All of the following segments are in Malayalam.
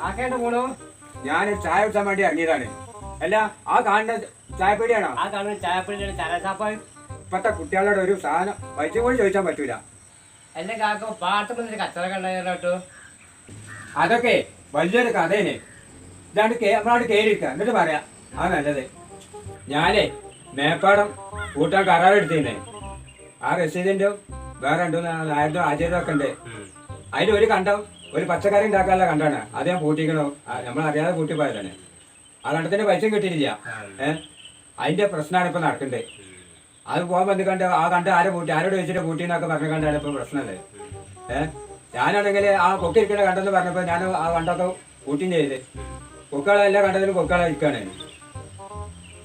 ആക്കേണ്ട പോണു. ഞാൻ ചായ കുടിച്ചാൻ വേണ്ടി ഇറങ്ങിയതാണ്. അല്ല, ആ കാണുന്ന ചായപ്പീടിയാണോ? ആ കാണുന്ന ചായപ്പീടിയാണ് ചായഷാപ്പാണ്. ഇപ്പത്തെ കുട്ടികളോട് ഒരു സാധനം പൈസ കൂടി ചോദിച്ചാൻ പറ്റൂല. എന്റെ കാക്ക പാട്ടൊന്നും കച്ചറൊക്കെ ഉണ്ടായിരുന്നു കേട്ടോ. അതൊക്കെ വലിയൊരു കഥേനെ. ഇതാണ്ട് നമ്മളവിടെ കയറിയിരിക്കുക, എന്നിട്ട് പറയാം. ആ നല്ലത്. ഞാനേ മേപ്പാടം കൂട്ടാൻ കരാറെടുത്തിരുന്നേ. ആ റസീദിന്റെ വേറെ 2,000 ആചാരം ഒക്കെ ഉണ്ട്. അതിൽ ഒരു കണ്ടം ഒരു പച്ചക്കറി ഉണ്ടാക്കാനുള്ള കണ്ടാണ്. അത് ഞാൻ പൂട്ടിക്കണോ, നമ്മൾ അറിയാതെ പൂട്ടിപ്പോയതാണ്. ആ കണ്ടത്തിന്റെ പൈസ കിട്ടിയിട്ടില്ല. അതിന്റെ പ്രശ്നമാണ് ഇപ്പൊ നടക്കുന്നത്. അത് പോകാൻ വന്ന് കണ്ട് ആ കണ്ട് ആരെ പൂട്ടി, ആരോട് വെച്ചിട്ട് പൂട്ടിന്നൊക്കെ പറഞ്ഞു കണ്ടാണ് ഇപ്പൊ പ്രശ്നമല്ലേ. ഞാനാണെങ്കിൽ ആ കൊക്കിരിക്കണ കണ്ടെന്ന് പറഞ്ഞപ്പോ ഞാൻ ആ കണ്ടൊക്കെ പൂട്ടിയും ചെയ്ത് കൊക്കുകളെല്ലാം കണ്ടതിലും കൊക്കുകളെ ഇരിക്കാണ്.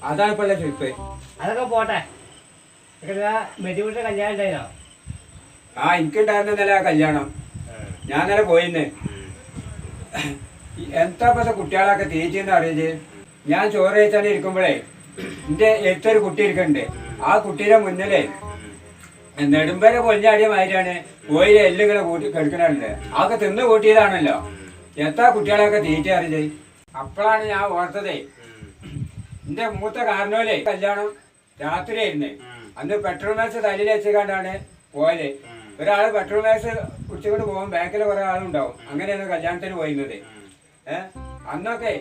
അതാണ് ഇപ്പൊ ഉള്ള ട്രിപ്പ്. അതൊക്കെ പോട്ടെ. മെതിവിട്ട കല്യാണം ഉണ്ടായിരുന്നോ? ആ എനിക്കുണ്ടായിരുന്നല്ല ആ കല്യാണം. ഞാൻ നേരെ പോയിന്ന്. എന്താ ഇപ്പത്തെ കുട്ടികളൊക്കെ തീറ്റെന്ന് അറിയിച്ച്. ഞാൻ ചോറ് കഴിച്ചാൽ ഇരിക്കുമ്പോഴേ എന്റെ എടുത്തൊരു കുട്ടി ഇരിക്കുന്നുണ്ട്. ആ കുട്ടീടെ മുന്നിലേ നെടുമ്പര പൊഞ്ഞാടിയ മാതിരിയാണ് കോയിലെ എല്ലിങ്ങനെ കൂട്ടി കെടുക്കണുണ്ട്. അതൊക്കെ തിന്ന് കൂട്ടിയതാണല്ലോ. എത്ര കുട്ടികളെയൊക്കെ തീറ്റ അറിയിച്ചേ. അപ്പോഴാണ് ഞാൻ ഓർത്തതേ, എന്റെ മൂത്ത കാരണോലേ കല്യാണം രാത്രിയായിരുന്നേ. അന്ന് പെട്രോൾ മാക്സ് തലയിൽ വെച്ചുകൊണ്ടാണ് പോയത്. ഒരാള് പെട്രോൾ മാക്സ് കുടിച്ചുകൊണ്ട് പോകും, ബാക്കിൽ കുറെ ആളുണ്ടാവും. അങ്ങനെയാണ് കല്യാണത്തിന് പോയിരുന്നത്. അന്നൊക്കെ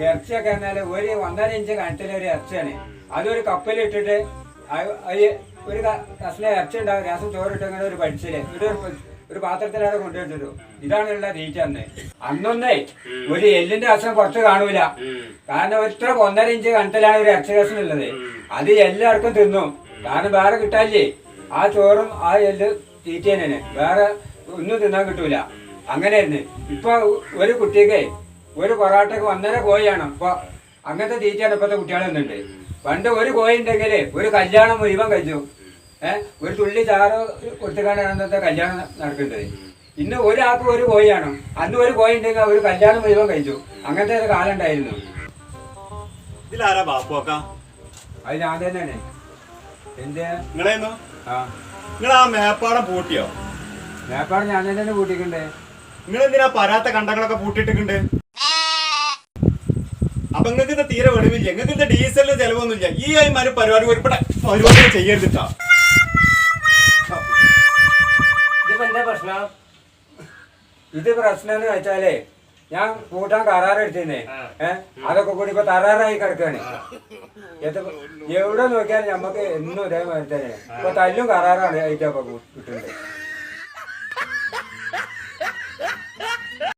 ഇറച്ചിയൊക്കെ എന്നാല് ഒരു 1.5 ഇഞ്ച് കനത്തിലെ ഒരു ഇറച്ചിയാണ്. അതൊരു കപ്പലിട്ടിട്ട് ഒരു കഷ്ണം ഇറച്ചി ഉണ്ടാവും. രസം ചോറിട്ട് അങ്ങനെ ഒരു പഠിച്ചില് ഒരു പാത്രത്തിലാണ് കൊണ്ടുവച്ചിട്ടു. ഇതാണുള്ള തീറ്റ അന്ന്. അന്നൊന്നേ ഒരു എല്ലിന്റെ കഷ്ണം കുറച്ച് കാണൂല. കാരണം ഇത്ര 1.5 ഇഞ്ച് കനത്തിലാണ് ഒരു ഇറച്ചി കഷ്ണം ഉള്ളത്. അത് എല്ലാവർക്കും തിന്നും. കാരണം വേറെ കിട്ടാല്ലേ. ആ ചോറും ആ എല്ല് തീറ്റ തന്നെയാണ്, വേറെ ഒന്നും തിന്നാൻ കിട്ടൂല. അങ്ങനെയായിരുന്നു. ഇപ്പൊ ഒരു കുട്ടിക്ക് ഒരു പൊറാട്ടക്ക് 1.5 കോഴിയാണ്. അപ്പൊ അങ്ങനത്തെ തീറ്റയാണ് ഇപ്പത്തെ കുട്ടികളെന്നുണ്ട്. പണ്ട് ഒരു കോഴി ഉണ്ടെങ്കിൽ ഒരു കല്യാണം മുഴുവൻ കഴിച്ചു. ഒരു തുള്ളി ചാറ് കൊടുത്തുകൊണ്ടാണ് അന്നത്തെ കല്യാണം നടക്കുന്നത്. ഇന്ന് ഒരാൾക്ക് ഒരു കോഴിയാണ്. അന്ന് ഒരു കോഴി ഉണ്ടെങ്കിൽ ഒരു കല്യാണം മുഴുവൻ കഴിച്ചു. അങ്ങനത്തെ ഒരു കാലം ഉണ്ടായിരുന്നു. അത് ഞാൻ തന്നെയാണ്. എന്റെ മേപ്പാടം പൂട്ടിയോ? മേപ്പാടം ഞാൻ തന്നെ പൂട്ടിക്കണ്ടേ. നിങ്ങൾ എന്തിനാ പരാത്ത കണ്ടങ്ങളൊക്കെ പൂട്ടിയിട്ടുണ്ട്? അപ്പൊ നിങ്ങൾക്ക് ഇത് തീരെ വെളിവില്ല. നിങ്ങൾക്ക് ഇത് ഡീസലിന് ചെലവൊന്നുമില്ല. ഈ പരിപാടി പരിപാടി ചെയ്യരുതിട്ടാ. ഇതിപ്പോ എന്താ പ്രശ്നം? ഇത് പ്രശ്നം എന്ന് വെച്ചാലേ ഞാൻ കൂട്ടാൻ കരാറെടുത്തിരുന്നേ. അതൊക്കെ കൂടി ഇപ്പൊ തറാറായി കിടക്കാണ്. എവിടെ നോക്കിയാലും നമ്മക്ക് എന്നും ഇതേമാതിരി തന്നെ. ഇപ്പൊ തല്ലും കരാറാണ് അതിന്റെ കിട്ടുന്നത്.